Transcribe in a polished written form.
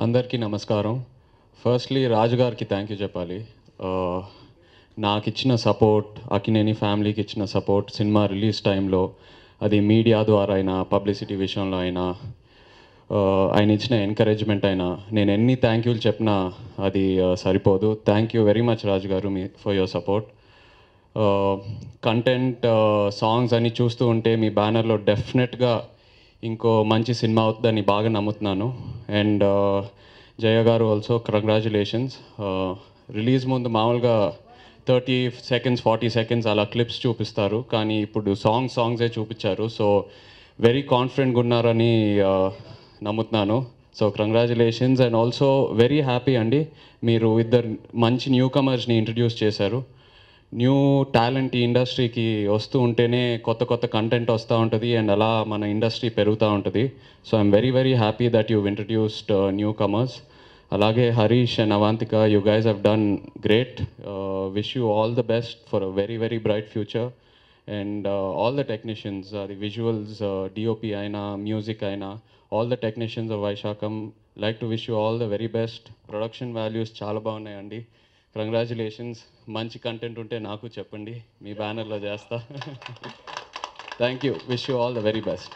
అందరికీ నమస్కారం. ఫస్ట్‌లీ రాజు గారికి థ్యాంక్ యూ చెప్పాలి. నాకిచ్చిన సపోర్ట్, అక్కినేని ఫ్యామిలీకి ఇచ్చిన సపోర్ట్ సినిమా రిలీజ్ టైంలో అది మీడియా ద్వారా అయినా, పబ్లిసిటీ విషయంలో అయినా, ఆయన ఇచ్చిన ఎంకరేజ్మెంట్ అయినా, నేను ఎన్ని థ్యాంక్ యూలు చెప్పినా అది సరిపోదు. థ్యాంక్ యూ వెరీ మచ్ రాజు గారు for your support. Content, songs అన్నీ చూస్తూ ఉంటే మీ బ్యానర్లో డెఫినెట్గా ఇంకో మంచి సినిమా అవుతుందని బాగా నమ్ముతున్నాను. అండ్ జయ గారు ఆల్సో కంగ్రాచులేషన్స్. రిలీజ్ ముందు మామూలుగా 30 సెకండ్స్ 40 సెకండ్స్ అలా క్లిప్స్ చూపిస్తారు, కానీ ఇప్పుడు సాంగ్సే చూపించారు. సో వెరీ కాన్ఫిడెంట్గా ఉన్నారని నమ్ముతున్నాను. So congratulations. And also very happy అండి, మీరు ఇద్దరు మంచి న్యూ కమర్స్ని ఇంట్రడ్యూస్ చేశారు. న్యూ టాలెంట్ ఈ ఇండస్ట్రీకి వస్తూ ఉంటేనే కొత్త కొత్త కంటెంట్ వస్తూ ఉంటుంది అండ్ అలా మన ఇండస్ట్రీ పెరుగుతూ ఉంటుంది. So I'm very very happy that you introduced newcomers. అలాగే Harish and Avantika, you guys have done great. Wish you all the best for a very very bright future. And all the technicians, అది visuals, DOP అయినా, music అయినా, all the technicians of Vaishakham, like to wish you all the very best. Production values చాలా బాగున్నాయండి. Congratulations. మంచి content ఉంటే నాకు చెప్పండి, మీ బ్యానర్లో చేస్తా. Thank you. Wish you all the very best.